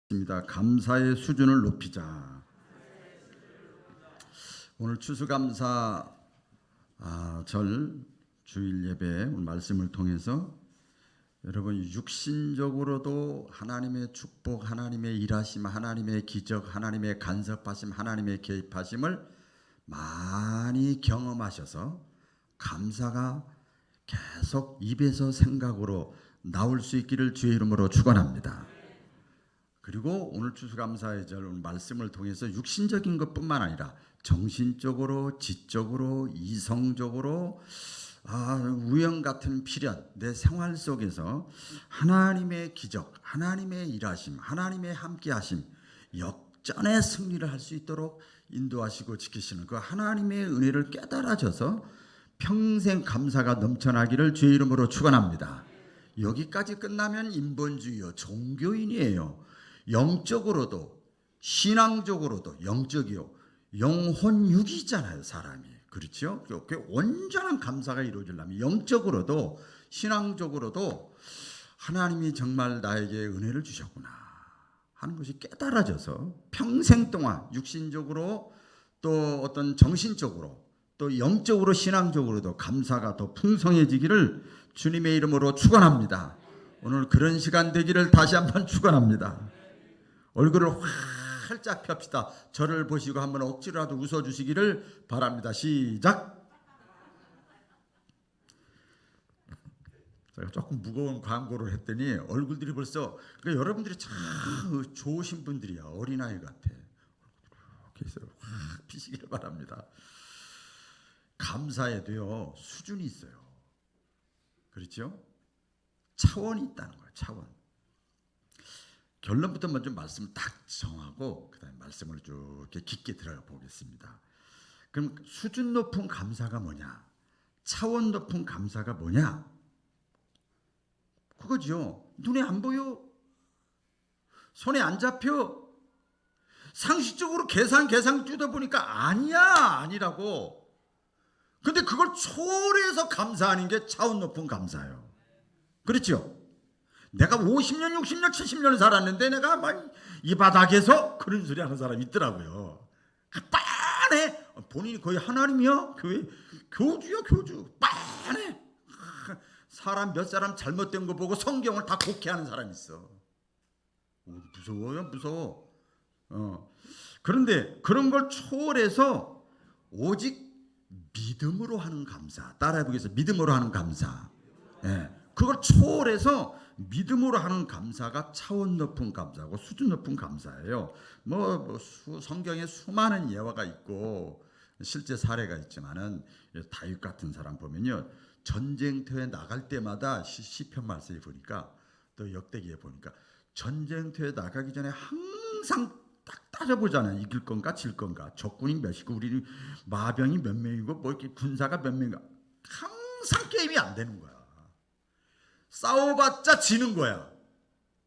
입니다. 감사의 수준을 높이자. 오늘 추수감사 절 주일 예배 오늘 말씀을 통해서 여러분 육신적으로도 하나님의 축복, 하나님의 일하심, 하나님의 기적, 하나님의 간섭하심, 하나님의 개입하심을 많이 경험하셔서 감사가 계속 입에서 생각으로 나올 수 있기를 주의 이름으로 축원합니다. 그리고 오늘 추수감사의 절 말씀을 통해서 육신적인 것뿐만 아니라 정신적으로, 지적으로, 이성적으로 우연 같은 필연, 내 생활 속에서 하나님의 기적, 하나님의 일하심, 하나님의 함께하심, 역전의 승리를 할 수 있도록 인도하시고 지키시는 그 하나님의 은혜를 깨달아져서 평생 감사가 넘쳐나기를 주의 이름으로 축원합니다. 여기까지 끝나면 인본주의요, 종교인이에요. 영적으로도 신앙적으로도 영적이요, 영혼육이잖아요, 사람이. 그렇죠? 그 온전한 감사가 이루어지려면 영적으로도 신앙적으로도 하나님이 정말 나에게 은혜를 주셨구나 하는 것이 깨달아져서 평생 동안 육신적으로 또 어떤 정신적으로 또 영적으로 신앙적으로도 감사가 더 풍성해지기를 주님의 이름으로 축원합니다. 오늘 그런 시간 되기를 다시 한번 축원합니다. 얼굴을 활짝 펴시다. 저를 보시고 한번 억지로라도 웃어주시기를 바랍니다. 시작. 제가 조금 무거운 광고를 했더니 얼굴들이 벌써 그러니까 여러분들이 참 좋으신 분들이야. 어린아이 같아. 이렇게 해서 확 피시기를 바랍니다. 감사에도요 수준이 있어요. 그렇죠? 차원이 있다는 거예요. 차원. 결론부터 먼저 말씀을 딱 정하고 그 다음에 말씀을 쭉 이렇게 깊게 들어가 보겠습니다. 그럼 수준 높은 감사가 뭐냐? 차원 높은 감사가 뭐냐? 그거죠. 눈에 안 보여. 손에 안 잡혀. 상식적으로 계산 뜯어보니까 아니라고. 근데 그걸 초월해서 감사하는 게 차원 높은 감사예요. 그렇죠? 내가 50년, 60년, 70년을 살았는데 내가 막 이 바닥에서 그런 소리 하는 사람이 있더라고요. 빤해. 본인이 거의 하나님이야. 교주야, 교주. 빤해. 사람 몇 사람 잘못된 거 보고 성경을 다 곡해하는 사람이 있어. 무서워요, 무서워. 그런데 그런 걸 초월해서 오직 믿음으로 하는 감사. 따라해 보겠습니다. 믿음으로 하는 감사. 예. 그걸 초월해서 믿음으로 하는 감사가 차원 높은 감사고 수준 높은 감사예요. 성경에 수많은 예화가 있고 실제 사례가 있지만은 다윗 같은 사람 보면요, 전쟁터에 나갈 때마다 시편 말씀에 보니까 또 역대기에 보니까 전쟁터에 나가기 전에 항상 딱 따져보잖아요. 이길 건가 질 건가, 적군이 몇이고 우리 마병이 몇 명이고 뭐 이렇게 군사가 몇 명인가. 항상 게임이 안 되는 거야. 싸워봤자 지는 거야.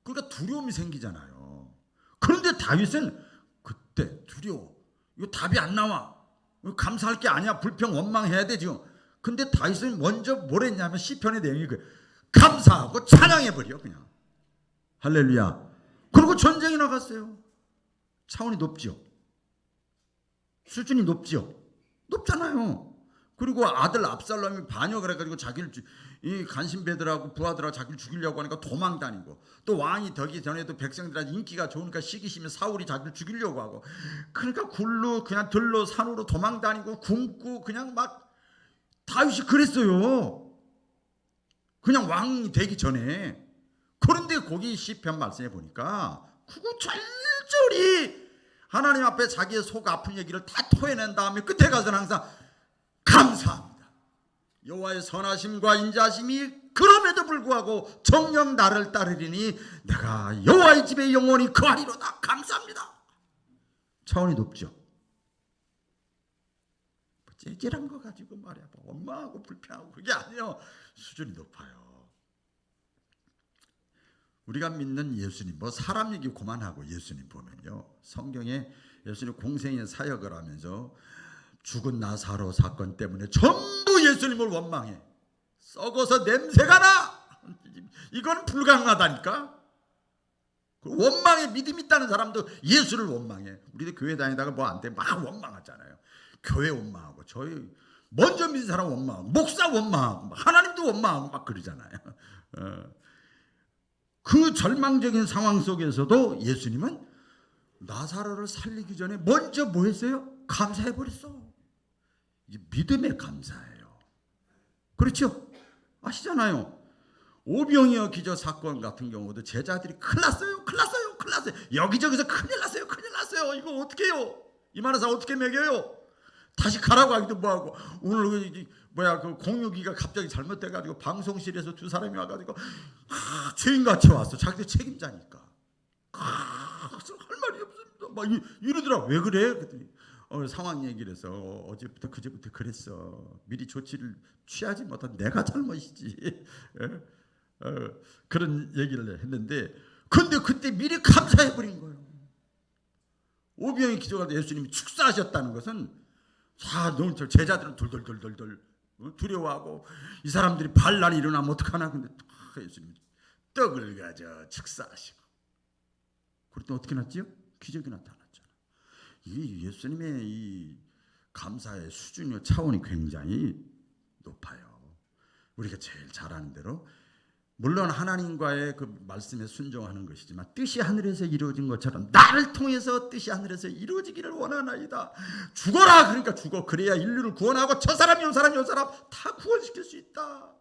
그러니까 두려움이 생기잖아요. 그런데 다윗은 그때 두려워. 이거 답이 안 나와. 이거 감사할 게 아니야. 불평 원망해야 돼 지금. 근데 다윗은 먼저 뭘 했냐면 시편의 내용이 감사하고 찬양해버려 그냥. 할렐루야. 그리고 전쟁에 나갔어요. 차원이 높죠. 수준이 높죠. 높잖아요. 그리고 아들 압살롬이 반역을 해가지고 자기를 이 간신배들하고 부하들하고 자기를 죽이려고 하니까 도망다니고, 또 왕이 되기 전에도 백성들한테 인기가 좋으니까 시기심에 사울이 자기를 죽이려고 하고, 그러니까 굴로 그냥 들로 산으로 도망다니고 굶고 그냥 막 다윗이 그랬어요. 그냥 왕이 되기 전에. 그런데 거기 시편 말씀에 보니까 그거 절절히 하나님 앞에 자기의 속 아픈 얘기를 다 토해낸 다음에 끝에 가서는 항상 감사합니다. 여호와의 선하심과 인자하심이 그럼에도 불구하고 정녕 나를 따르리니 내가 여호와의 집에 영원히 거하리로다. 감사합니다. 차원이 높죠. 째질한 거 가지고 말이야 원망하고 불평하고 그게 아니에요. 수준이 높아요. 우리가 믿는 예수님, 사람 얘기 그만하고 예수님 보면요, 성경에 예수님 공생의 사역을 하면서 죽은 나사로 사건 때문에 전부 예수님을 원망해. 썩어서 냄새가 나. 이건 불가능하다니까. 원망에 믿음 있다는 사람도 예수를 원망해. 우리도 교회 다니다가 뭐 안 돼 막 원망하잖아요. 교회 원망하고 저희 먼저 믿은 사람 원망하고 목사 원망하고 하나님도 원망하고 막 그러잖아요. 그 절망적인 상황 속에서도 예수님은 나사로를 살리기 전에 먼저 뭐 했어요? 감사해버렸어. 이게 믿음의 감사예요. 그렇죠? 아시잖아요. 오병이어 기저 사건 같은 경우도 제자들이 큰일 났어요. 여기저기서 큰일 났어요. 이거 어떻게 해요? 이만한 사람 어떻게 먹여요? 다시 가라고 하기도 뭐하고, 오늘 그 공유기가 갑자기 잘못돼가지고 방송실에서 두 사람이 와가지고 죄인같이 왔어. 자기들 책임자니까. 할 말이 없습니다. 막 이러더라. 왜 그래? 그랬더니 상황 얘기를 해서 어제부터 그제부터 그랬어. 미리 조치를 취하지 못한 내가 잘못이지. 그런 얘기를 했는데, 근데 그때 미리 감사해버린 거예요. 오병이 기적할 때 예수님이 축사하셨다는 것은 제자들은 돌돌돌돌 두려워하고 이 사람들이 반란이 일어나면 어떡하나. 근데 예수님이 떡을 가져 축사하시고, 그랬더니 어떻게 났지요? 기적이 나타났잖아. 이 예수님의 이 감사의 수준과 차원이 굉장히 높아요. 우리가 제일 잘 아는 대로 물론 하나님과의 그 말씀에 순종하는 것이지만, 뜻이 하늘에서 이루어진 것처럼 나를 통해서 뜻이 하늘에서 이루어지기를 원하나이다. 죽어라. 그러니까 죽어. 그래야 인류를 구원하고 저 사람 요 사람 다 구원시킬 수 있다.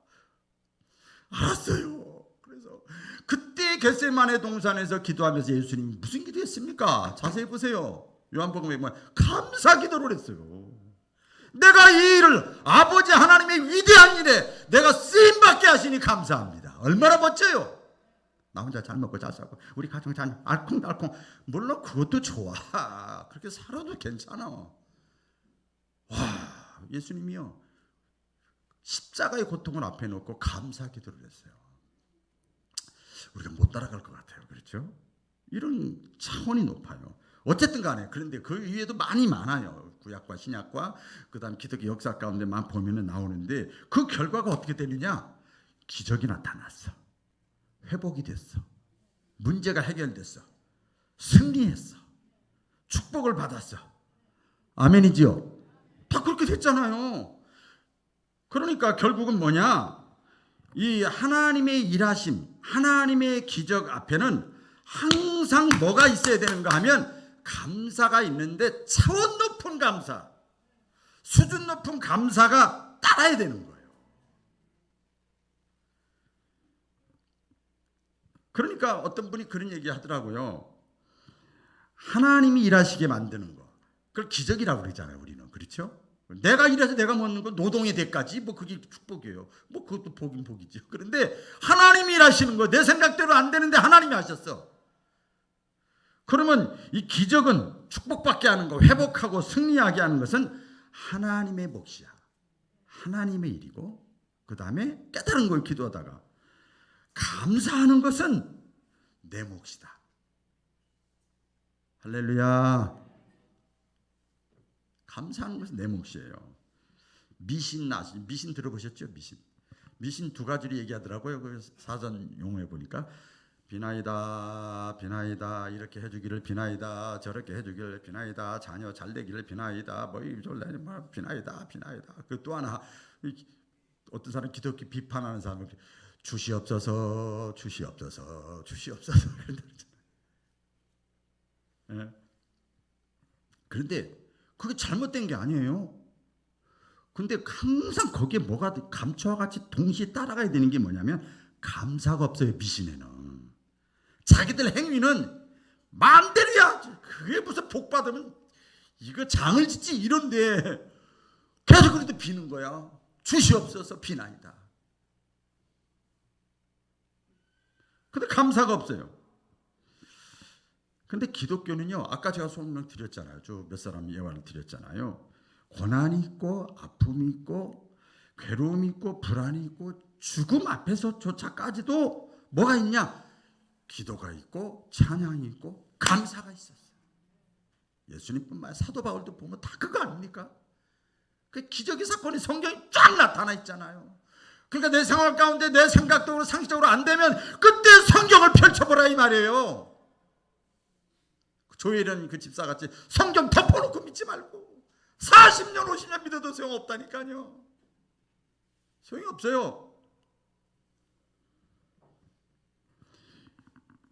알았어요. 그래서 그때 겟세마네 동산에서 기도하면서 예수님이 무슨 기도했습니까? 자세히 보세요. 요한복음에 보면 감사 기도를 했어요. 내가 이 일을 아버지 하나님의 위대한 일에 내가 쓰임받게 하시니 감사합니다. 얼마나 멋져요. 나 혼자 잘 먹고 잘 살고 우리 가정 잘 알콩달콩. 물론 그것도 좋아. 그렇게 살아도 괜찮아. 와, 예수님이요, 십자가의 고통을 앞에 놓고 감사 기도를 했어요. 우리가 못 따라갈 것 같아요. 그렇죠? 이런 차원이 높아요. 어쨌든 간에, 그런데 그 위에도 많이 많아요. 구약과 신약과 그다음 기독교 역사 가운데만 보면은 나오는데, 그 결과가 어떻게 되느냐? 기적이 나타났어. 회복이 됐어. 문제가 해결됐어. 승리했어. 축복을 받았어. 아멘이지요? 다 그렇게 됐잖아요. 그러니까 결국은 뭐냐? 이 하나님의 일하심, 하나님의 기적 앞에는 항상 뭐가 있어야 되는가 하면 감사가 있는데, 차원 높은 감사, 수준 높은 감사가 따라야 되는 거예요. 그러니까 어떤 분이 그런 얘기 하더라고요. 하나님이 일하시게 만드는 거, 그걸 기적이라고 그러잖아요, 우리는. 그렇죠? 내가 일해서 내가 먹는 건 노동의 대가지, 뭐 그게 축복이에요. 뭐 그것도 복인 복이죠. 그런데 하나님이 일하시는 거, 내 생각대로 안 되는데 하나님이 하셨어. 그러면 이 기적은 축복받게 하는 거, 회복하고 승리하게 하는 것은 하나님의 몫이야. 하나님의 일이고, 그 다음에 깨달은 걸 기도하다가 감사하는 것은 내 몫이다. 할렐루야. 감사하는 것은 내 몫이에요. 미신 들어보셨죠? 미신 두 가지를 얘기하더라고요. 그 사전 용어에 보니까 비나이다, 비나이다, 이렇게 해주기를 비나이다, 저렇게 해주기를 비나이다, 자녀 잘 되기를 비나이다, 뭐 비나이다. 그 또 하나, 어떤 사람 기독교 비판하는 사람은 주시옵소서. 예. 그런데 그게 잘못된 게 아니에요. 근데 항상 거기에 뭐가 감초와 같이 동시에 따라가야 되는 게 뭐냐면, 감사가 없어요. 미신에는 자기들 행위는 마음대로야. 그게 무슨 복 받으면 이거 장을 짓지 이런데 계속 그래도 비는 거야. 주시옵소서 비나이다. 근데 감사가 없어요. 근데 기독교는요, 아까 제가 설명 드렸잖아요. 몇 사람 예화를 드렸잖아요. 고난이 있고 아픔이 있고 괴로움이 있고 불안이 있고 죽음 앞에서조차까지도 뭐가 있냐? 기도가 있고 찬양이 있고 감사가 있었어요. 예수님뿐만 아니라 사도 바울도 보면 다 그거 아닙니까? 그 기적의 사건이 성경에 쫙 나타나 있잖아요. 그러니까 내 생활 가운데 내 생각적으로 상식적으로 안 되면 그때 성경을 펼쳐보라 이 말이에요. 조혜련 그 집사같이 성경 덮어놓고 믿지 말고 40년 50년 믿어도 소용없다니까요. 소용이 없어요.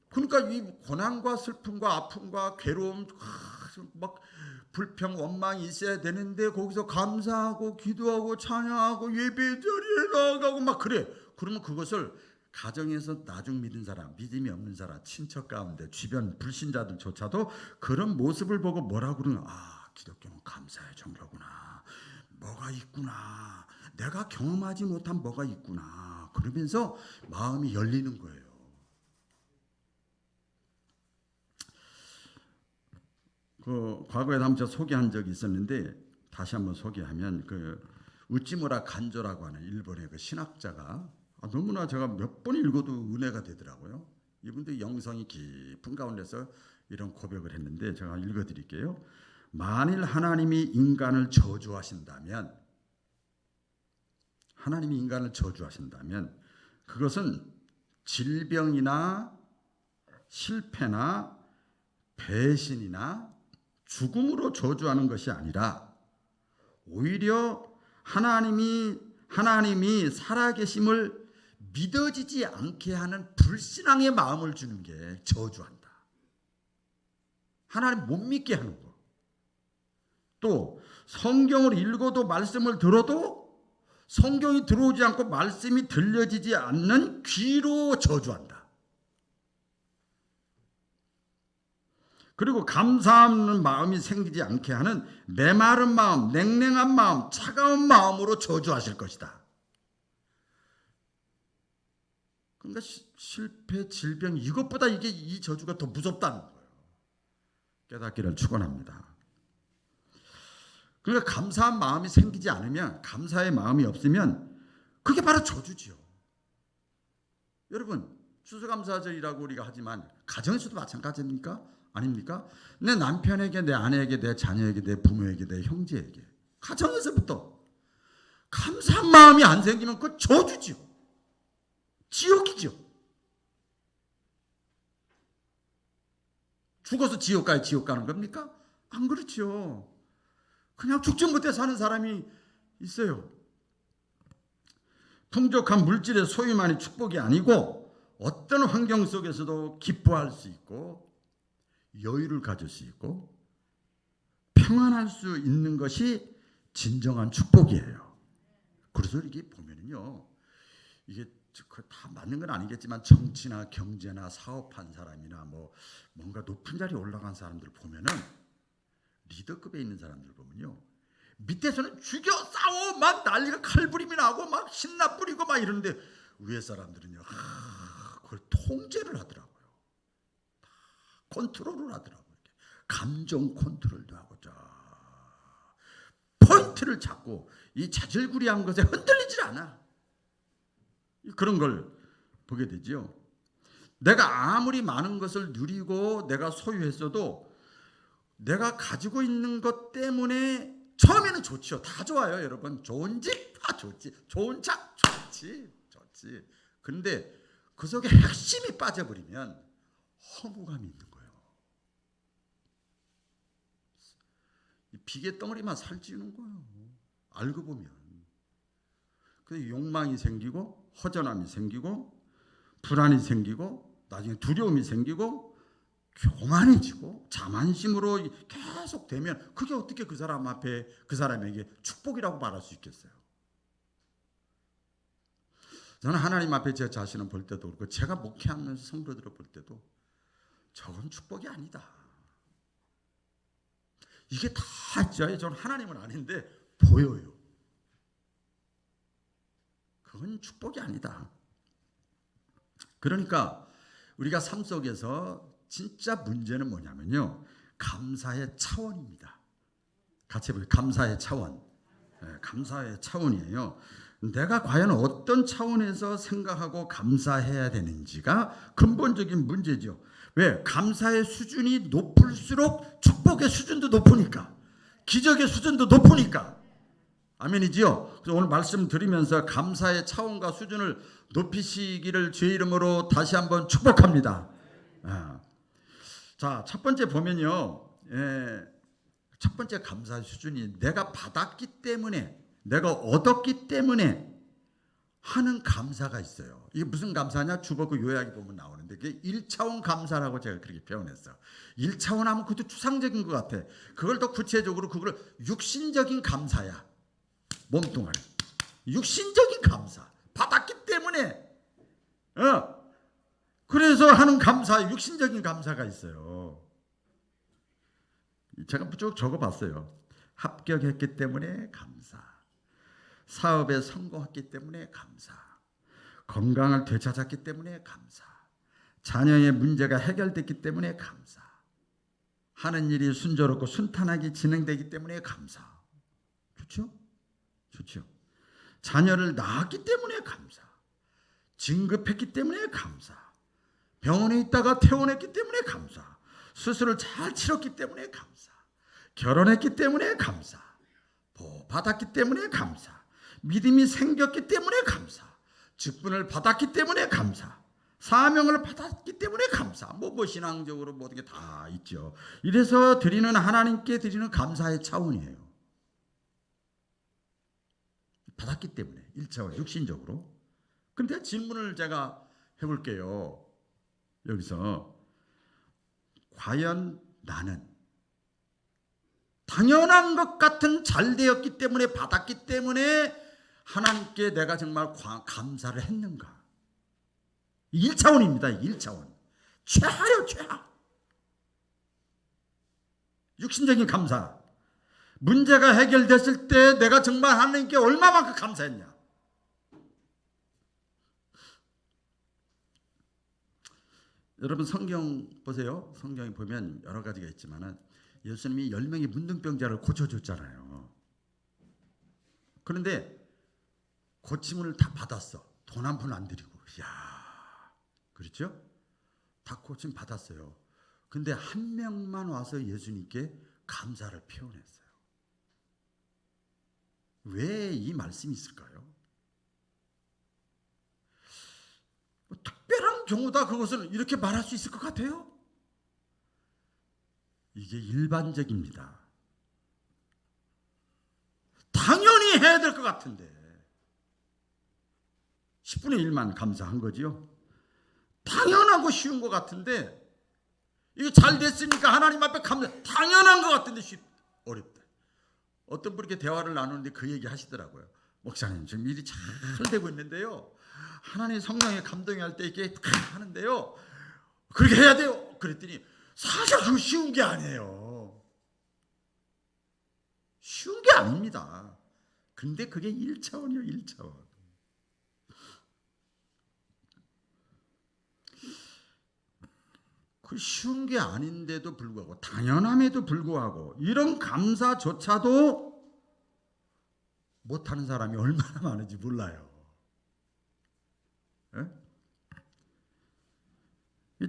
그러니까 이 고난과 슬픔과 아픔과 괴로움 막 불평 원망이 있어야 되는데 거기서 감사하고 기도하고 찬양하고 예배 자리에 나아가고 막 그래. 그러면 그것을 가정에서 나중 믿은 사람, 믿음이 없는 사람, 친척 가운데 주변 불신자들조차도 그런 모습을 보고 뭐라고 그러는, 아, 기독교는 감사의 종교구나, 뭐가 있구나, 내가 경험하지 못한 뭐가 있구나, 그러면서 마음이 열리는 거예요. 그 과거에 한번 제가 소개한 적이 있었는데 다시 한번 소개하면, 그 우찌무라 간조라고 하는 일본의 그 신학자가 너무나 제가 몇 번 읽어도 은혜가 되더라고요. 이분도 영성이 깊은 가운데서 이런 고백을 했는데 제가 읽어드릴게요. 만일 하나님이 인간을 저주하신다면, 하나님이 인간을 저주하신다면 그것은 질병이나 실패나 배신이나 죽음으로 저주하는 것이 아니라 오히려 하나님이 살아계심을 믿어지지 않게 하는 불신앙의 마음을 주는 게 저주한다. 하나님 못 믿게 하는 거. 또 성경을 읽어도 말씀을 들어도 성경이 들어오지 않고 말씀이 들려지지 않는 귀로 저주한다. 그리고 감사하는 마음이 생기지 않게 하는 메마른 마음, 냉랭한 마음, 차가운 마음으로 저주하실 것이다. 그러니까 실패, 질병, 이것보다 이 저주가 더 무섭다는 거예요. 깨닫기를 축원합니다. 그러니까 감사한 마음이 생기지 않으면, 감사의 마음이 없으면 그게 바로 저주지요. 여러분, 추수감사절이라고 우리가 하지만 가정에서도 마찬가지입니까? 아닙니까? 내 남편에게, 내 아내에게, 내 자녀에게, 내 부모에게, 내 형제에게, 가정에서부터 감사한 마음이 안 생기면 그건 저주지요. 지옥이죠. 죽어서 지옥 가는 겁니까? 안 그렇죠. 그냥 죽지 못해 사는 사람이 있어요. 풍족한 물질의 소유만이 축복이 아니고 어떤 환경 속에서도 기뻐할 수 있고 여유를 가질 수 있고 평안할 수 있는 것이 진정한 축복이에요. 그래서 이게 보면은요, 이게 다 맞는 건 아니겠지만 정치나 경제나 사업한 사람이나 뭔가 높은 자리에 올라간 사람들 보면은, 리더급에 있는 사람들 보면요, 밑에서는 죽여 싸워 막 난리가 칼부림이 나고 막 신나 뿌리고 막 이러는데 위에 사람들은요, 그걸 통제를 하더라고요. 컨트롤을 하더라고요. 감정 컨트롤도 하고, 포인트를 잡고 이 자질구리한 것에 흔들리질 않아. 그런 걸 보게 되죠. 내가 아무리 많은 것을 누리고 내가 소유했어도 내가 가지고 있는 것 때문에 처음에는 좋죠. 다 좋아요, 여러분. 좋은 집 다 좋지, 좋은 차 좋지. 그런데 그 속에 핵심이 빠져버리면 허무감이 있는 거예요. 이 비계 덩어리만 살찌우는 거예요. 알고 보면. 그래서 욕망이 생기고 허전함이 생기고 불안이 생기고 나중에 두려움이 생기고 교만해지고 자만심으로 계속 되면 그게 어떻게 그 사람 앞에, 그 사람에게 축복이라고 말할 수 있겠어요? 저는 하나님 앞에 제 자신을 볼 때도 그렇고 제가 목회하는 성도들을 볼 때도 저건 축복이 아니다. 이게 다 있어요. 저는 하나님은 아닌데 보여요. 그건 축복이 아니다. 그러니까 우리가 삶 속에서 진짜 문제는 뭐냐면요, 감사의 차원입니다. 같이 해볼게요. 감사의 차원. 감사의 차원이에요. 내가 과연 어떤 차원에서 생각하고 감사해야 되는지가 근본적인 문제죠. 왜? 감사의 수준이 높을수록 축복의 수준도 높으니까, 기적의 수준도 높으니까. 아멘이지요. 그래서 오늘 말씀 드리면서 감사의 차원과 수준을 높이시기를 주의 이름으로 다시 한번 축복합니다. 자, 첫 번째 보면요. 첫 번째 감사 수준이 내가 받았기 때문에, 내가 얻었기 때문에 하는 감사가 있어요. 이게 무슨 감사냐? 주보고 요약이 보면 나오는데 그게 1차원 감사라고 제가 그렇게 표현했어. 1차원 하면 그것도 추상적인 것 같아. 그걸 더 구체적으로 그걸 육신적인 감사야. 몸뚱아리. 육신적인 감사. 받았기 때문에. 그래서 하는 감사, 육신적인 감사가 있어요. 제가 쭉 적어봤어요. 합격했기 때문에 감사. 사업에 성공했기 때문에 감사. 건강을 되찾았기 때문에 감사. 자녀의 문제가 해결됐기 때문에 감사. 하는 일이 순조롭고 순탄하게 진행되기 때문에 감사. 좋죠? 좋죠. 자녀를 낳았기 때문에 감사. 진급했기 때문에 감사. 병원에 있다가 퇴원했기 때문에 감사. 수술을 잘 치렀기 때문에 감사. 결혼했기 때문에 감사. 복 받았기 때문에 감사. 믿음이 생겼기 때문에 감사. 직분을 받았기 때문에 감사. 사명을 받았기 때문에 감사. 뭐 신앙적으로 모든 게 다 있죠. 이래서 드리는 하나님께 드리는 감사의 차원이에요. 받았기 때문에 1차원 육신적으로. 그런데 질문을 제가 해볼게요. 여기서 과연 나는 당연한 것 같은 잘 되었기 때문에 받았기 때문에 하나님께 내가 정말 감사를 했는가? 1차원입니다. 1차원. 최하요 최하. 육신적인 감사. 문제가 해결됐을 때 내가 정말 하나님께 얼마만큼 감사했냐? 여러분 성경 보세요. 성경에 보면 여러 가지가 있지만 예수님이 10명의 문둥병자를 고쳐줬잖아요. 그런데 고침을 다 받았어. 돈 한 푼 안 드리고. 이야, 그렇죠? 다 고침 받았어요. 근데 한 명만 와서 예수님께 감사를 표현했어요. 왜 이 말씀이 있을까요? 특별한 경우다 그것을 이렇게 말할 수 있을 것 같아요? 이게 일반적입니다. 당연히 해야 될 것 같은데 10분의 1만 감사한 거지요. 당연하고 쉬운 것 같은데 이게 잘 됐으니까 하나님 앞에 감사. 당연한 것 같은데 어렵다. 어떤 분에게 대화를 나누는데 그 얘기 하시더라고요. 목사님 지금 일이 잘 되고 있는데요. 하나님 성령에 감동이 할 때 이렇게 하는데요. 그렇게 해야 돼요. 그랬더니 사실 그거 쉬운 게 아니에요. 쉬운 게 아닙니다. 근데 그게 1차원이요. 1차원. 그 쉬운 게 아닌데도 불구하고 당연함에도 불구하고 이런 감사조차도 못하는 사람이 얼마나 많은지 몰라요. 예?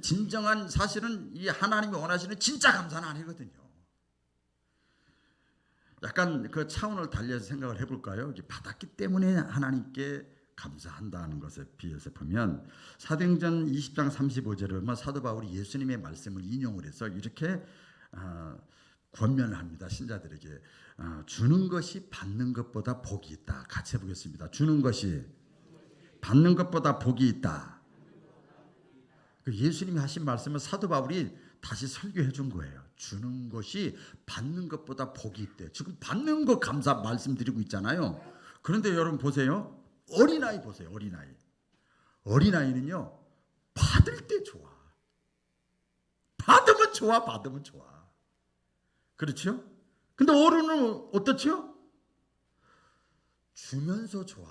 진정한 사실은 이 하나님이 원하시는 진짜 감사는 아니거든요. 약간 그 차원을 달리해서 생각을 해볼까요? 받았기 때문에 하나님께 감사한다는 것에 비해서 보면 사도행전 20장 35절을 보면 사도 바울이 예수님의 말씀을 인용을 해서 이렇게 권면을 합니다. 신자들에게 주는 것이 받는 것보다 복이 있다. 같이 해보겠습니다. 주는 것이 받는 것보다 복이 있다. 예수님이 하신 말씀을 사도 바울이 다시 설교해 준 거예요. 주는 것이 받는 것보다 복이 있대. 지금 받는 것 감사 말씀드리고 있잖아요. 그런데 여러분 보세요. 어린아이 보세요. 어린아이. 어린아이는요. 받을 때 좋아. 받으면 좋아. 받으면 좋아. 그렇죠? 근데 어른은 어떻죠? 주면서 좋아.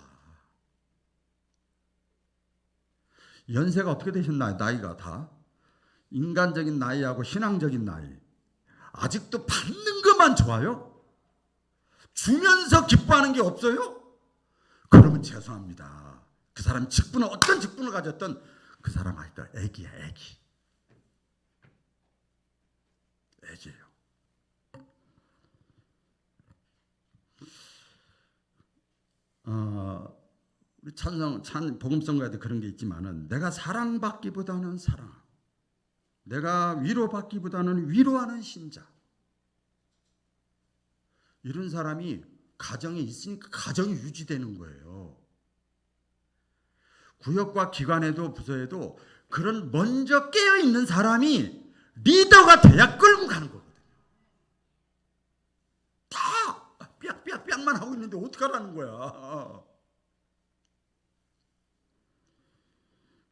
연세가 어떻게 되셨나요? 나이가 다. 인간적인 나이하고 신앙적인 나이. 아직도 받는 것만 좋아요? 주면서 기뻐하는 게 없어요? 그러면 죄송합니다. 그 사람 직분은 어떤 직분을 가졌던 그 사람 아직도 애기야. 애기. 애기예요. 우리 복음성가에도 그런 게 있지만은 내가 사랑받기보다는 사랑. 내가 위로받기보다는 위로하는 신자. 이런 사람이 가정에 있으니까 가정이 유지되는 거예요. 구역과 기관에도 부서에도 그런 먼저 깨어있는 사람이 리더가 돼야 끌고 가는 거거든요. 다 삐약삐약삐약만 하고 있는데 어떡하라는 거야.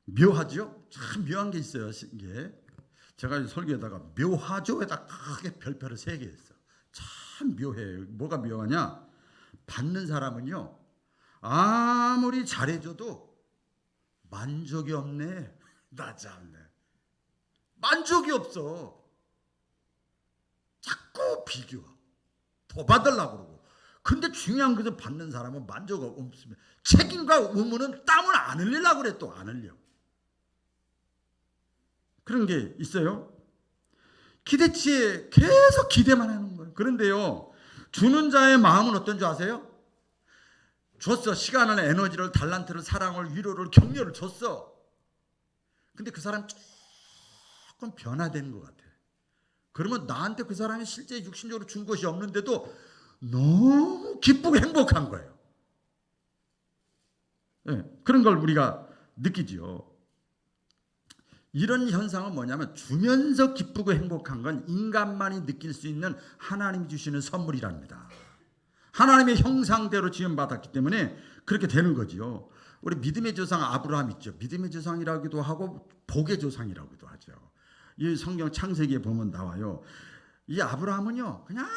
묘하죠? 참 묘한 게 있어요. 이게 제가 설교에다가 묘하죠에다 크게 별표를 3개 했어. 참 묘해요. 뭐가 묘하냐? 받는 사람은요, 아무리 잘해줘도 만족이 없네. 나 참네. 만족이 없어. 자꾸 비교하. 더 받으려고 그러고. 근데 중요한 것은 받는 사람은 만족 없으면 책임과 의무는 땀을 안 흘리려고 그래. 또 안 흘려. 그런 게 있어요. 기대치에 계속 기대만 하는 거예요. 그런데요, 주는 자의 마음은 어떤 줄 아세요? 줬어. 시간을, 에너지를, 달란트를, 사랑을, 위로를, 격려를 줬어. 근데 그 사람 조금 변화되는 것 같아. 그러면 나한테 그 사람이 실제 육신적으로 준 것이 없는데도 너무 기쁘고 행복한 거예요. 네, 그런 걸 우리가 느끼지요. 이런 현상은 뭐냐면 주면서 기쁘고 행복한 건 인간만이 느낄 수 있는 하나님이 주시는 선물이랍니다. 하나님의 형상대로 지음받았기 때문에 그렇게 되는 거지요. 우리 믿음의 조상 아브라함 있죠. 믿음의 조상이라고도 하고 복의 조상이라고도 하죠. 이 성경 창세기에 보면 나와요. 이 아브라함은요, 그냥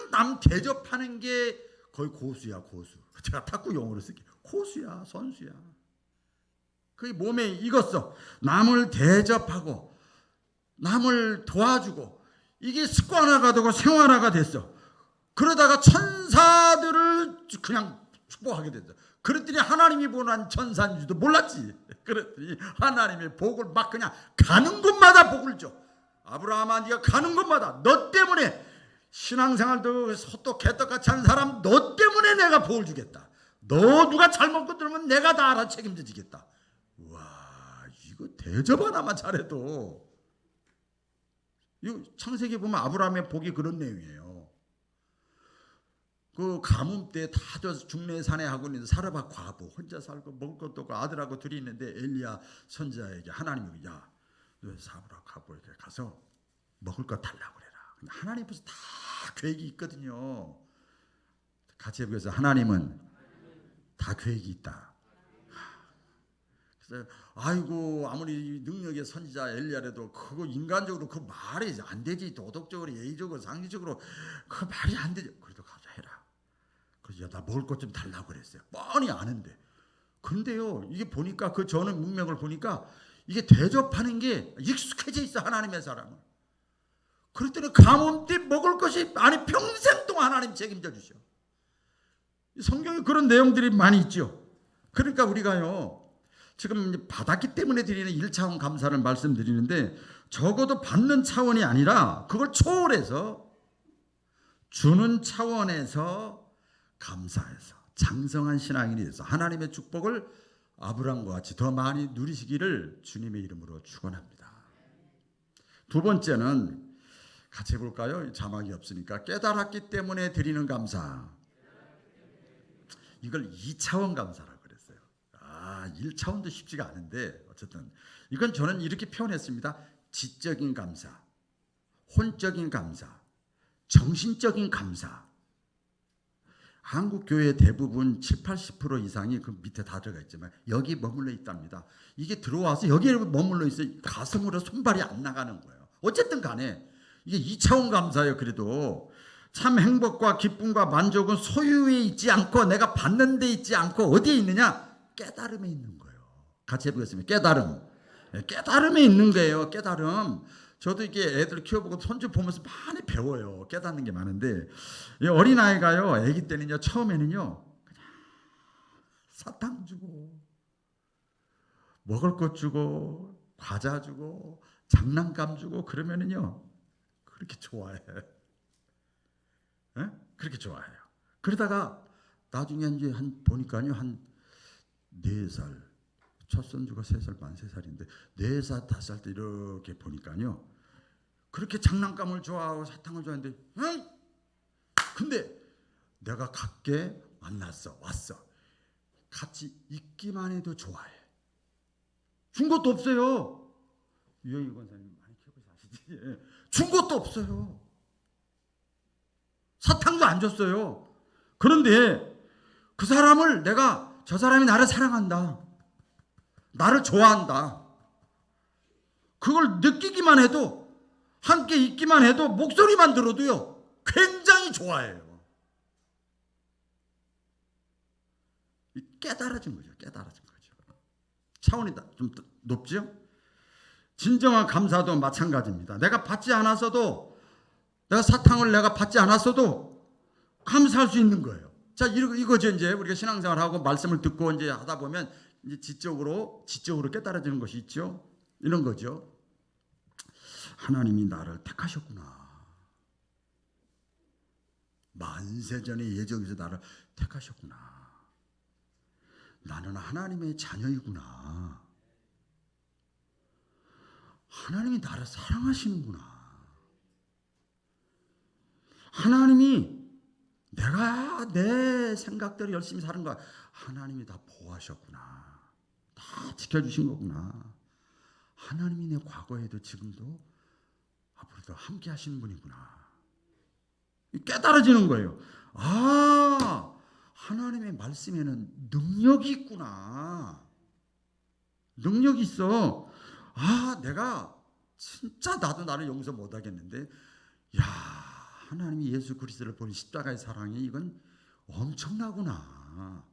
남 대접하는 게 거의 고수야, 고수. 제가 탁구 용어로 쓸게요. 고수야, 선수야. 그게 몸에 익었어. 남을 대접하고 남을 도와주고 이게 습관화가 되고 생활화가 됐어. 그러다가 천사들을 그냥 축복하게 됐어. 그랬더니 하나님이 보는 천사인 줄도 몰랐지. 그랬더니 하나님의 복을 막 그냥 가는 곳마다 복을 줘. 아브라함아, 네가 가는 곳마다 너 때문에 신앙생활도 소떡 개떡같이 하는 사람 너 때문에 내가 복을 주겠다. 너 누가 잘못 건드리면 내가 다 알아 책임져지겠다. 와, 이거 대접 하나만 잘해도, 이 창세기 보면 아브라함의 복이 그런 내용이에요. 그 가뭄 때 다들 중내 산에 하고 있는데 사르밧 과부 혼자 살고 먹을 것도 없고 아들하고 둘이 있는데 엘리야 선지자에게 하나님이, 야, 너 사르밧 과부에게 가서 먹을 것 달라고 그래라. 근데 하나님 벌써 다 계획이 있거든요. 같이 해보겠습니다. 하나님은 다 계획이 있다. 그래서 아이고, 아무리 능력의 선지자 엘리야라도 그거 인간적으로 그 말이 안 되지. 도덕적으로, 예의적으로, 상식적으로 그 말이 안 되지. 그래도 가자 해라. 그래서 나 먹을 것 좀 달라고 그랬어요. 뻔히 아는데. 근데요, 이게 보니까 그 저는 문맥을 보니까 이게 대접하는 게 익숙해져 있어, 하나님의 사람은. 그랬더니 가뭄 때 먹을 것이, 아니 평생 동안 하나님 책임져 주셔. 성경에 그런 내용들이 많이 있죠. 그러니까 우리가요, 지금 받았기 때문에 드리는 1차원 감사를 말씀드리는데, 적어도 받는 차원이 아니라 그걸 초월해서 주는 차원에서 감사해서 장성한 신앙인이 돼서 하나님의 축복을 아브라함과 같이 더 많이 누리시기를 주님의 이름으로 축원합니다. 두 번째는 같이 해볼까요? 자막이 없으니까 깨달았기 때문에 드리는 감사. 이걸 2차원 감사라고 그랬어요. 1차원도 쉽지가 않은데 어쨌든 이건 저는 이렇게 표현했습니다. 지적인 감사, 혼적인 감사, 정신적인 감사. 한국 교회 대부분 70-80% 이상이 그 밑에 다 들어가 있지만 여기 머물러 있답니다. 이게 들어와서 여기에 머물러 있어 가슴으로 손발이 안 나가는 거예요. 어쨌든 간에 이게 2차원 감사예요. 그래도 참 행복과 기쁨과 만족은 소유에 있지 않고 내가 받는 데 있지 않고 어디에 있느냐? 깨달음에 있는 거예요. 같이 해보겠습니다. 깨달음. 깨달음에 있는 거예요. 깨달음. 저도 이게 애들 키워보고 손주 보면서 많이 배워요. 깨닫는 게 많은데, 이 어린아이가요, 아기 때는요, 처음에는요, 그냥 사탕 주고, 먹을 것 주고, 과자 주고, 장난감 주고, 그러면은요, 그렇게 좋아해. 에? 그렇게 좋아해요. 그러다가 나중에 이제 보니까요, 한 4살, 첫 손주가 3살 반, 3살인데 4살, 5살 때 이렇게 보니까요. 그렇게 장난감을 좋아하고 사탕을 좋아하는데, 응? 근데 내가 갖게 만났어, 왔어. 같이 있기만 해도 좋아해. 준 것도 없어요. 유영희 권사님 많이 키워서 아시지? 준 것도 없어요. 사탕도 안 줬어요. 그런데 그 사람을 내가, 저 사람이 나를 사랑한다, 나를 좋아한다, 그걸 느끼기만 해도, 함께 있기만 해도, 목소리만 들어도요 굉장히 좋아해요. 깨달아진 거죠. 깨달아진 거죠. 차원이 좀 높죠. 진정한 감사도 마찬가지입니다. 내가 받지 않았어도, 내가 사탕을 내가 받지 않았어도 감사할 수 있는 거예요. 자, 이거죠. 이제 우리가 신앙생활하고 말씀을 듣고 이제 하다 보면 이제 지적으로 깨달아지는 것이 있죠. 이런 거죠. 하나님이 나를 택하셨구나. 만세전에 예정에서 나를 택하셨구나. 나는 하나님의 자녀이구나. 하나님이 나를 사랑하시는구나. 하나님이 내가 내 생각대로 열심히 사는 거야. 하나님이 다 보호하셨구나. 다 지켜주신 거구나. 하나님이 내 과거에도 지금도 앞으로도 함께 하시는 분이구나. 깨달아지는 거예요. 아, 하나님의 말씀에는 능력이 있구나. 능력이 있어. 아, 내가 진짜 나도 나를 용서 못하겠는데, 야, 하나님이 예수 그리스도를 보는 십자가의 사랑이 이건 엄청나구나.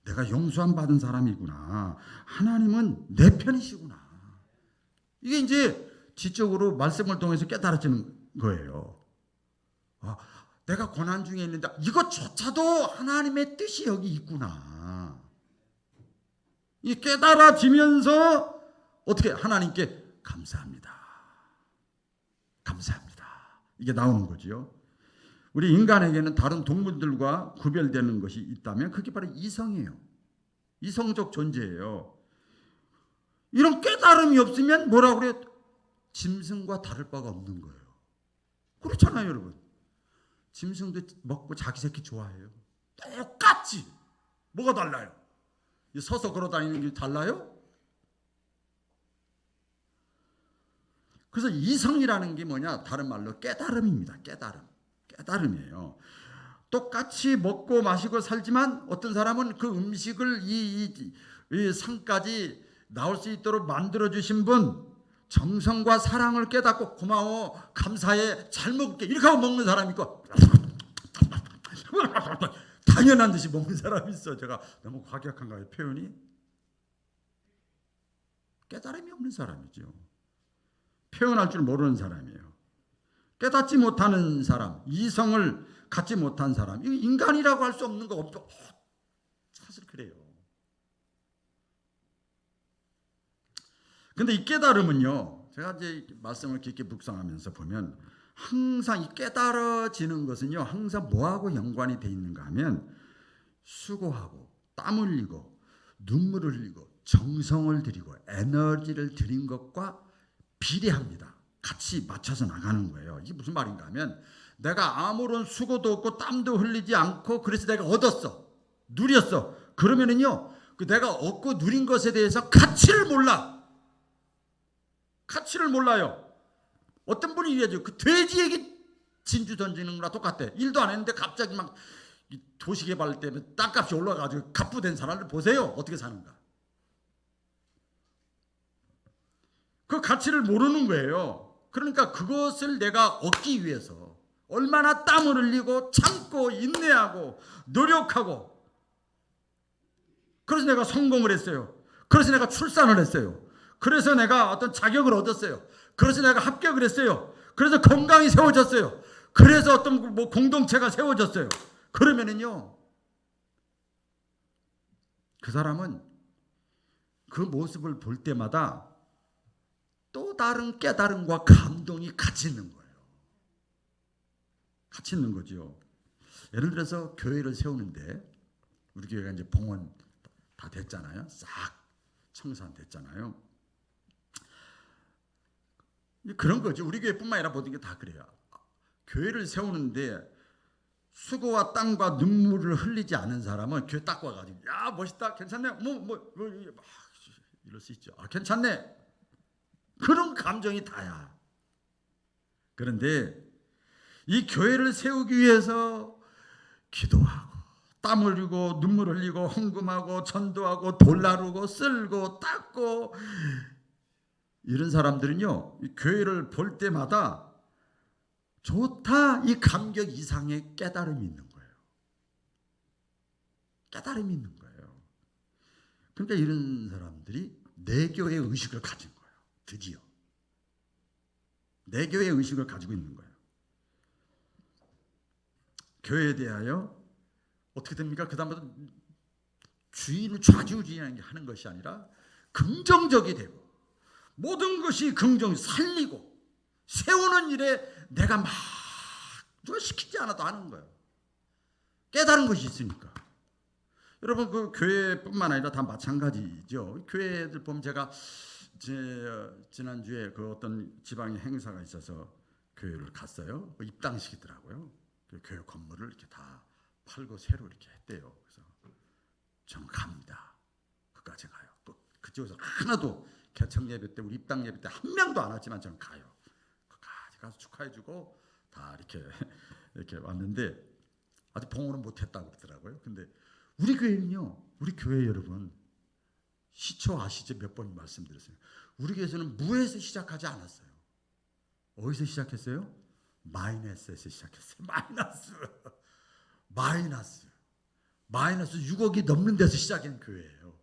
내가 용서함 받은 사람이구나. 하나님은 내 편이시구나. 이게 이제 지적으로 말씀을 통해서 깨달아지는 거예요. 아, 내가 고난 중에 있는데 이것조차도 하나님의 뜻이 여기 있구나. 이 깨달아지면서 어떻게 하나님께 감사합니다. 감사합니다. 이게 나오는 거죠. 우리 인간에게는 다른 동물들과 구별되는 것이 있다면 그게 바로 이성이에요. 이성적 존재예요. 이런 깨달음이 없으면 뭐라고 그래요? 짐승과 다를 바가 없는 거예요. 그렇잖아요, 여러분. 짐승도 먹고 자기 새끼 좋아해요. 똑같지. 뭐가 달라요? 서서 걸어 다니는 게 달라요? 그래서 이성이라는 게 뭐냐? 다른 말로 깨달음입니다. 깨달음이에요. 똑같이 먹고 마시고 살지만 어떤 사람은 그 음식을 이 상까지 나올 수 있도록 만들어 주신 분, 정성과 사랑을 깨닫고 고마워, 감사해, 잘 먹을게 이렇게 하고 먹는 사람이 있고 당연한 듯이 먹는 사람이 있어. 제가 너무 과격한가요, 표현이? 깨달음이 없는 사람이죠. 표현할 줄 모르는 사람이에요. 깨닫지 못하는 사람, 이성을 갖지 못한 사람, 이거 인간이라고 할 수 없는 거 없죠. 사실 그래요. 근데 이 깨달음은요, 제가 이제 말씀을 깊게 묵상하면서 보면 항상 이 깨달아지는 것은요, 항상 뭐하고 연관이 돼 있는가 하면 수고하고 땀 흘리고 눈물을 흘리고 정성을 들이고 에너지를 들인 것과 비례합니다. 같이 맞춰서 나가는 거예요. 이게 무슨 말인가 하면 내가 아무런 수고도 없고 땀도 흘리지 않고 그래서 내가 얻었어, 누렸어. 그러면은요, 그 내가 얻고 누린 것에 대해서 가치를 몰라. 가치를 몰라요. 어떤 분이 이래죠. 그 돼지에게 진주 던지는 거랑 똑같대. 일도 안 했는데 갑자기 막 도시개발 때문에 땅값이 올라가지고 갑부된 사람을 보세요. 어떻게 사는가. 그 가치를 모르는 거예요. 그러니까 그것을 내가 얻기 위해서 얼마나 땀을 흘리고 참고 인내하고 노력하고, 그래서 내가 성공을 했어요. 그래서 내가 출산을 했어요. 그래서 내가 어떤 자격을 얻었어요. 그래서 내가 합격을 했어요. 그래서 건강이 세워졌어요. 그래서 어떤 뭐 공동체가 세워졌어요. 그러면은요, 그 사람은 그 모습을 볼 때마다 또 다른 깨달음과 감동이 같이 있는 거예요. 같이 있는 거죠. 예를 들어서 교회를 세우는데 우리 교회가 이제 봉헌 다 됐잖아요. 싹 청산됐잖아요. 그런 거죠. 우리 교회뿐만 아니라 모든 게 다 그래요. 교회를 세우는데 수고와 땀과 눈물을 흘리지 않은 사람은 교회 딱 와가지고 야 멋있다 괜찮네 이럴 수 있죠. 괜찮네 그런 감정이 다야. 그런데 이 교회를 세우기 위해서 기도하고 땀 흘리고 눈물 흘리고 헌금하고 전도하고 돌 나르고 쓸고 닦고 이런 사람들은요 이 교회를 볼 때마다 좋다 이 감격 이상의 깨달음이 있는 거예요. 깨달음이 있는 거예요. 그러니까 이런 사람들이 내 교회의 의식을 가진 거예요. 드디어 내 교회의 의식을 가지고 있는 거예요. 교회에 대하여 어떻게 됩니까? 그 다음부터 주인을 좌지우지하는 것이 아니라 긍정적이 되고 모든 것이 긍정 살리고 세우는 일에 내가 막 누가 시키지 않아도 하는 거예요. 깨달은 것이 있으니까. 여러분 그 교회뿐만 아니라 다 마찬가지죠. 교회들 보면 제가 지난주에 그 어떤 지방의 행사가 있어서 교회를 갔어요. 입당식이더라고요. 그 교회 건물을 이렇게 다 팔고 새로 이렇게 했대요. 그래서 저는 갑니다. 그까지 가요. 그쪽에서 하나도 개청 예배 때 우리 입당 예배 때 한 명도 안 왔지만 저는 가요. 그까지 가서 축하해주고 다 이렇게 왔는데 아직 봉헌은 못했다고 그러더라고요. 근데 우리 교회는요, 우리 교회 여러분 시초 아시죠? 몇 번 말씀드렸어요. 우리 교회에서는 무에서 시작하지 않았어요. 어디서 시작했어요? 마이너스에서 시작했어요. 마이너스 6억이 넘는 데서 시작한 교회예요.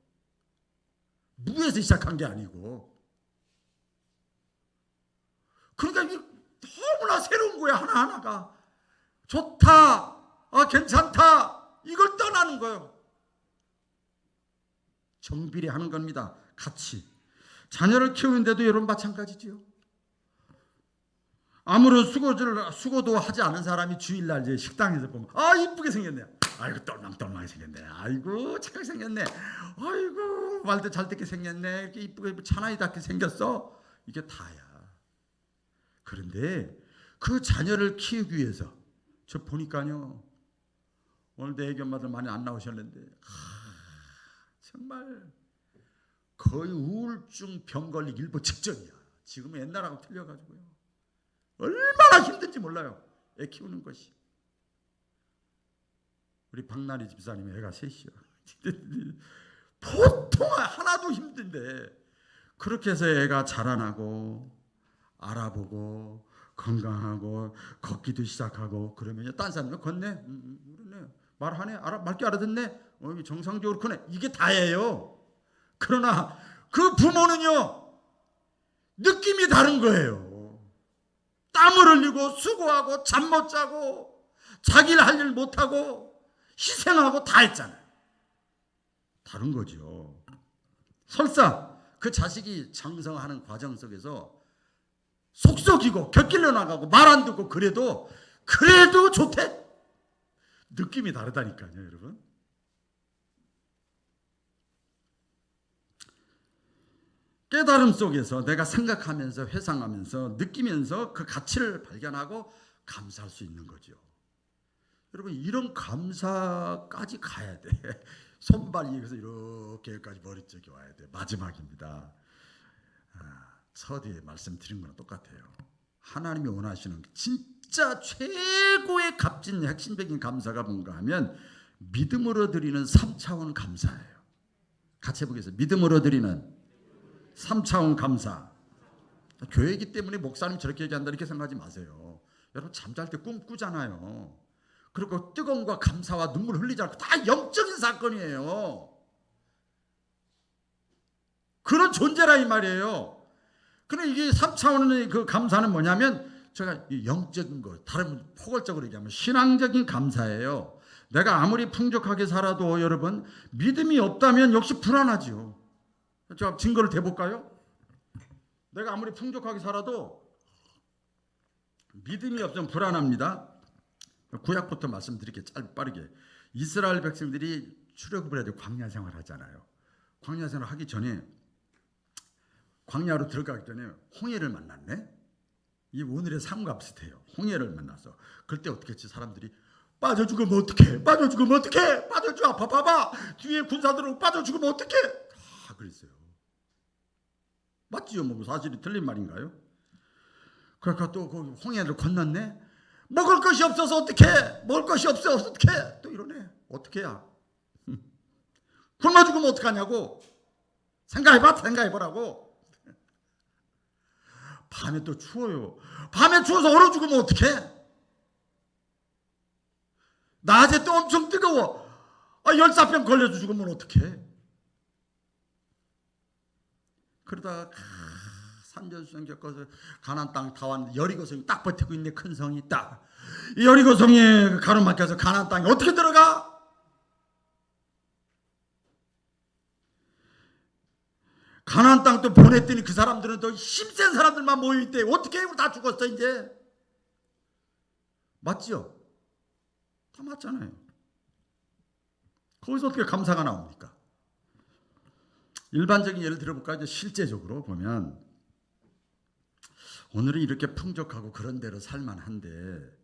무에서 시작한 게 아니고. 그러니까 이게 너무나 새로운 거야. 하나하나가 좋다, 괜찮다 이걸 떠나는 거예요. 정비례하는 겁니다. 같이 자녀를 키우는데도 여러분 마찬가지지요. 아무런 수고도 하지 않은 사람이 주일날 이제 식당에서 보면 이쁘게 생겼네. 아이고 똘망똘망하게 생겼네. 아이고 착하게 생겼네. 아이고 말도 잘 듣게 생겼네. 이렇게 이쁘게 차나이답게 생겼어. 이게 다야. 그런데 그 자녀를 키우기 위해서 저 보니까요 오늘 내 애기 엄마들 많이 안 나오셨는데 정말 거의 우울증 병 걸리기 일보 직전이야. 지금은 옛날하고 틀려가지고요. 얼마나 힘든지 몰라요. 애 키우는 것이. 우리 박나리 집사님의 애가 셋이요. 보통 하나도 힘든데 그렇게 해서 애가 자라나고 알아보고 건강하고 걷기도 시작하고 그러면 딴 사람이 걷네, 그러네, 말하네, 말귀 알아듣네, 정상적으로 크네. 이게 다예요. 그러나 그 부모는요 느낌이 다른 거예요. 땀을 흘리고 수고하고 잠 못 자고 자기를 할 일 못하고 희생하고 다 했잖아요. 다른 거죠. 설사 그 자식이 장성하는 과정 속에서 속썩이고 곁길로 나가고 말 안 듣고 그래도 좋대. 느낌이 다르다니까요, 여러분. 깨달음 속에서 내가 생각하면서 회상하면서 느끼면서 그 가치를 발견하고 감사할 수 있는 거죠. 여러분 이런 감사까지 가야 돼. 손발 위에서 이렇게까지 머리 쪽에 와야 돼. 마지막입니다. 서두에 말씀드린 거랑 똑같아요. 하나님이 원하시는 진짜 최고의 값진 핵심적인 감사가 뭔가 하면 믿음으로 드리는 3차원 감사예요. 같이 해보겠습니다. 믿음으로 드리는 3차원 감사. 교회이기 때문에 목사님 저렇게 얘기한다 이렇게 생각하지 마세요. 여러분 잠잘 때 꿈 꾸잖아요. 그리고 뜨거움과 감사와 눈물 흘리지 않고 다 영적인 사건이에요. 그런 존재라 이 말이에요. 그런데 이게 3차원의 그 감사는 뭐냐면 제가 영적인 거, 다른 포괄적으로 얘기하면 신앙적인 감사예요. 내가 아무리 풍족하게 살아도 여러분 믿음이 없다면 역시 불안하죠. 제가 증거를 대볼까요? 내가 아무리 풍족하게 살아도 믿음이 없으면 불안합니다. 구약부터 말씀드릴게요. 빠르게. 이스라엘 백성들이 출애굽을 해야 돼. 광야 생활 하잖아요. 광야 생활 하기 전에 광야로 들어가기 전에 홍해를 만났네. 이 오늘의 삶과 비슷해요. 홍해를 만나서 그럴 때 어떻게 했지? 사람들이 빠져 죽으면 어떡해? 빠져 죽으면 어떡해? 빠져 죽어. 봐봐. 뒤에 군사들은 빠져 죽으면 어떡해? 다 그랬어요. 맞지요? 뭐 사실이 틀린 말인가요? 그러니까 또 그 홍해를 건넜네. 먹을 것이 없어서 어떡해? 먹을 것이 없어서 어떡해? 또 이러네. 어떡해야? 굶어 죽으면 어떡하냐고. 생각해보라고. 밤에 또 추워요. 밤에 추워서 얼어 죽으면 어떡해? 낮에 또 엄청 뜨거워. 열사병 걸려서 죽으면 어떡해? 그러다가 산전수전 겪어서 가나안 땅 다 왔는데 여리고성이 딱 버티고 있네. 큰 성이 딱. 이 여리고성에 가로막혀서 가나안 땅에 어떻게 들어가? 가나안 땅 또 보냈더니 그 사람들은 또 힘센 사람들만 모여있대. 어떻게 해? 우리 다 죽었어 이제. 맞죠? 다 맞잖아요. 거기서 어떻게 감사가 나옵니까? 일반적인 예를 들어볼까요? 이제 실제적으로 보면 오늘은 이렇게 풍족하고 그런 대로 살만한데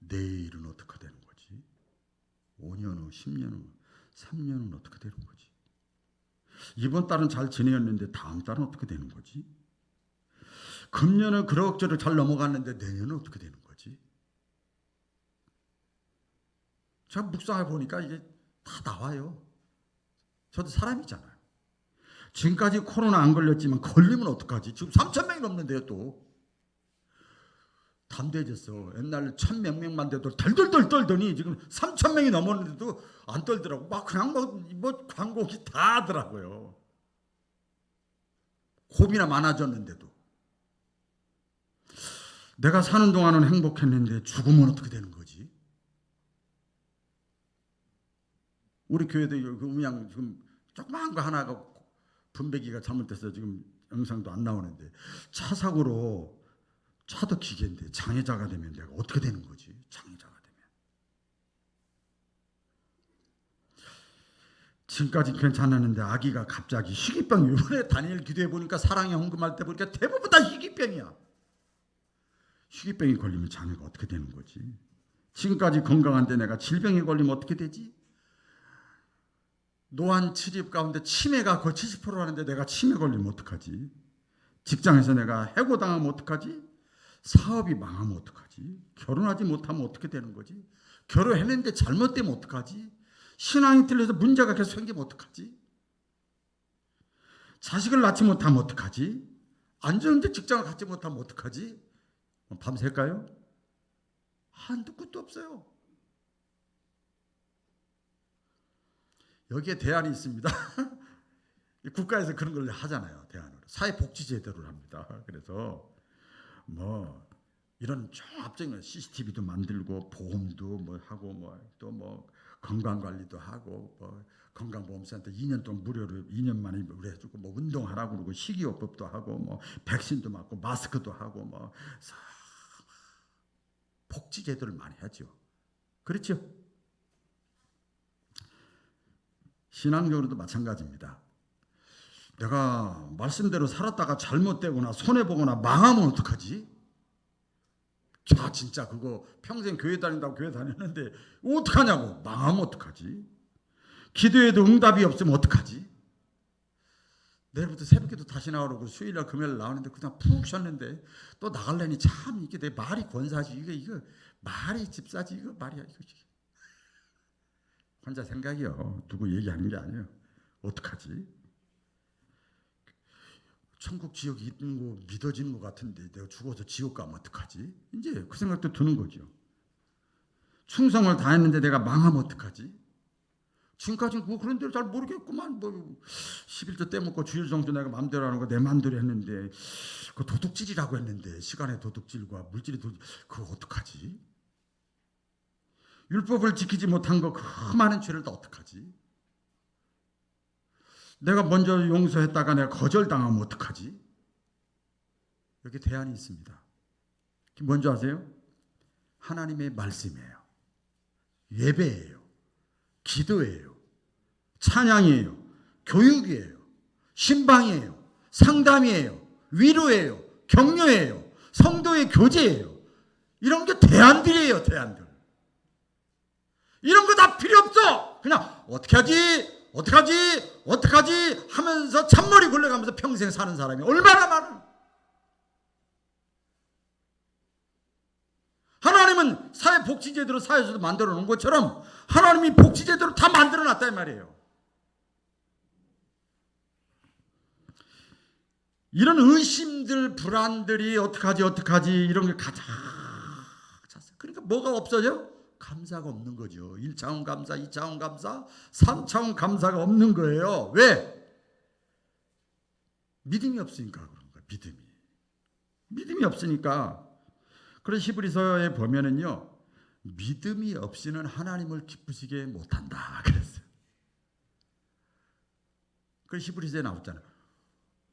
내일은 어떻게 되는 거지? 5년 후, 10년 후, 3년 후는 어떻게 되는 거지? 이번 달은 잘 지내었는데 다음 달은 어떻게 되는 거지? 금년은 그럭저럭 잘 넘어갔는데 내년은 어떻게 되는 거지? 제가 묵상해 보니까 이게 다 나와요. 저도 사람이잖아요. 지금까지 코로나 안 걸렸지만 걸리면 어떡하지? 지금 3,000명이 넘는데요 또. 담대해졌어. 옛날 1,000몇 명만 돼도 덜덜덜 떨더니 지금 3,000명이 넘었는데도 안 떨더라고. 막 그냥 뭐 광고기 다 하더라고요. 고비나 많아졌는데도. 내가 사는 동안은 행복했는데 죽으면 어떻게 되는 거지? 우리 교회도 그 음양 지금 조그마한 거 하나가 분배기가 잘못돼서 지금 영상도 안 나오는데 차 사고로 차도 기계인데 장애자가 되면 내가 어떻게 되는 거지? 장애자가 되면. 지금까지 괜찮았는데 아기가 갑자기 희귀병. 이번에 다니엘 기도해 보니까 사랑의 헌금할 때 보니까 대부분 다 희귀병이야. 희귀병이 걸리면 장애가 어떻게 되는 거지? 지금까지 건강한데 내가 질병에 걸리면 어떻게 되지? 노안 치료 가운데 치매가 거의 70% 하는데 내가 치매 걸리면 어떡하지? 직장에서 내가 해고당하면 어떡하지? 사업이 망하면 어떡하지? 결혼하지 못하면 어떻게 되는 거지? 결혼했는데 잘못되면 어떡하지? 신앙이 틀려서 문제가 계속 생기면 어떡하지? 자식을 낳지 못하면 어떡하지? 안정된 직장을 갖지 못하면 어떡하지? 밤샐까요? 한두 끝도 없어요. 여기에 대안이 있습니다. 국가에서 그런 걸 하잖아요. 대안으로. 사회복지제도를 합니다. 그래서 뭐 이런 종합적인 CCTV도 만들고 보험도 뭐 하고 뭐 또 뭐 건강관리도 하고 뭐 건강보험센터 2년 동안 무료로 2년 만에 우리 해주고 뭐 운동하라고 그러고 식이요법도 하고 뭐 백신도 맞고 마스크도 하고 뭐 복지제도를 많이 하죠. 그렇죠? 신앙적으로도 마찬가지입니다. 내가 말씀대로 살았다가 잘못되거나 손해보거나 망하면 어떡하지? 자, 진짜 그거 평생 교회 다닌다고 교회 다녔는데 어떡하냐고. 망하면 어떡하지? 기도해도 응답이 없으면 어떡하지? 내일부터 새벽에도 다시 나오라고 수요일날 금요일 나오는데 그냥 푹 쉬었는데 또 나갈래니 참 이게 내 말이 권사지. 이거 말이 집사지. 이거 말이야. 이거. 혼자 생각이요. 누구 얘기하는 게 아니에요. 어떡하지? 천국 지옥이 있는 거 믿어지는 것 같은데 내가 죽어서 지옥 가면 어떡하지? 이제 그 생각도 드는 거죠. 충성을 다했는데 내가 망하면 어떡하지? 지금까지는 뭐 그런 대로 잘 모르겠구만. 뭐 11조 떼먹고 주일 정도 내가 마음대로 하는 거 내 마음대로 했는데 그 도둑질이라고 했는데 시간의 도둑질과 물질의 도둑질 그거 어떡하지? 율법을 지키지 못한 거 그 많은 죄를 다 어떡하지? 내가 먼저 용서했다가 내가 거절당하면 어떡하지? 여기 대안이 있습니다. 뭔지 아세요? 하나님의 말씀이에요. 예배예요. 기도예요. 찬양이에요. 교육이에요. 신방이에요. 상담이에요. 위로예요. 격려예요. 성도의 교제예요. 이런 게 대안들이에요. 대안들. 이런 거 다 필요 없어. 그냥 어떻게 하지 하면서 잔머리 굴러가면서 평생 사는 사람이 얼마나 많아. 하나님은 사회복지제도로 사회에서도 만들어 놓은 것처럼 하나님이 복지제도를 다 만들어 놨단 말이에요. 이런 의심들, 불안들이 어떡하지 이런 게 가장 찼어요. 그러니까 뭐가 없어져? 감사가 없는 거죠. 1차원 감사, 2차원 감사, 3차원 감사가 없는 거예요. 왜? 믿음이 없으니까 그런 거예요. 믿음이 없으니까. 그래서 히브리서에 보면은요, 믿음이 없이는 하나님을 기쁘시게 못한다 그랬어요. 그 히브리서에 나왔잖아요.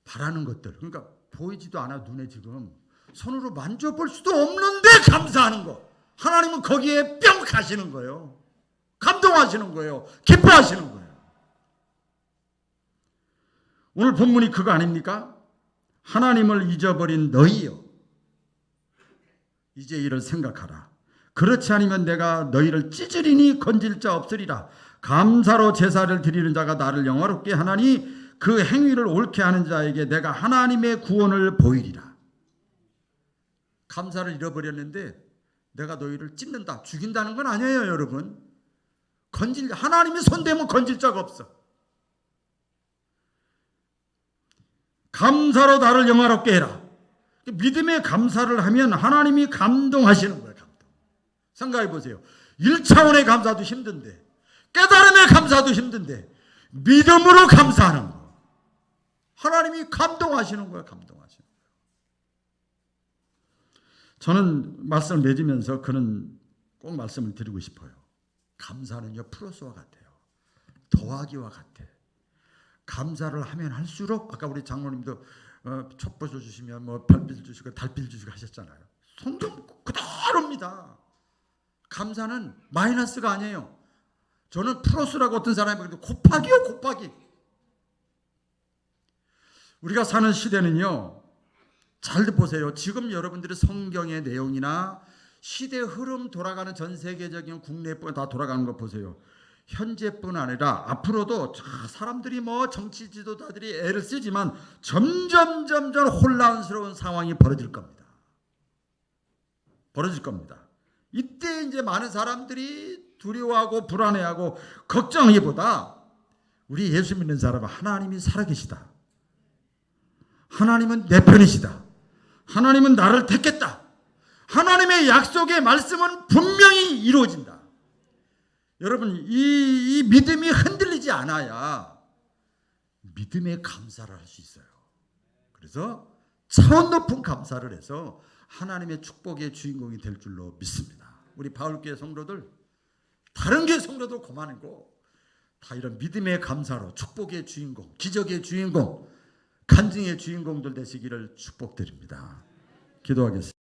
바라는 것들, 그러니까 보이지도 않아 눈에 지금 손으로 만져볼 수도 없는데 감사하는 거. 하나님은 거기에 뿅 가시는 거예요. 감동하시는 거예요. 기뻐하시는 거예요. 오늘 본문이 그거 아닙니까? 하나님을 잊어버린 너희여, 이제 이를 생각하라. 그렇지 않으면 내가 너희를 찌질이니 건질 자 없으리라. 감사로 제사를 드리는 자가 나를 영화롭게 하나니 그 행위를 옳게 하는 자에게 내가 하나님의 구원을 보이리라. 감사를 잃어버렸는데 내가 너희를 찢는다, 죽인다는 건 아니에요, 여러분. 하나님이 손대면 건질 자가 없어. 감사로 나를 영화롭게 해라. 믿음의 감사를 하면 하나님이 감동하시는 거예요. 감동. 생각해 보세요. 1차원의 감사도 힘든데, 깨달음의 감사도 힘든데 믿음으로 감사하는 거. 하나님이 감동하시는 거예요. 감동하시는 거예요. 저는 말씀을 맺으면서 그는 꼭 말씀을 드리고 싶어요. 감사는요, 플러스와 같아요. 더하기와 같아. 감사를 하면 할수록, 아까 우리 장로님도 촛불 주시면 뭐 별빛 주시고 달빛 주시고 하셨잖아요. 성경 그대로입니다. 감사는 마이너스가 아니에요. 저는 플러스라고 어떤 사람이 그래도 곱하기요, 곱하기. 우리가 사는 시대는요, 잘 보세요. 지금 여러분들이 성경의 내용이나 시대 흐름 돌아가는 전 세계적인 국내뿐 다 돌아가는 거 보세요. 현재뿐 아니라 앞으로도 사람들이 뭐 정치 지도자들이 애를 쓰지만 점점 혼란스러운 상황이 벌어질 겁니다. 이때 이제 많은 사람들이 두려워하고 불안해하고 걱정하기보다 우리 예수 믿는 사람은 하나님이 살아계시다. 하나님은 내 편이시다. 하나님은 나를 택했다. 하나님의 약속의 말씀은 분명히 이루어진다. 여러분, 이 믿음이 흔들리지 않아야 믿음의 감사를 할 수 있어요. 그래서 차원 높은 감사를 해서 하나님의 축복의 주인공이 될 줄로 믿습니다. 우리 바울교회 성도들, 다른 교회 성도도 그만이고 다 이런 믿음의 감사로 축복의 주인공, 기적의 주인공, 간증의 주인공들 되시기를 축복드립니다. 기도하겠습니다.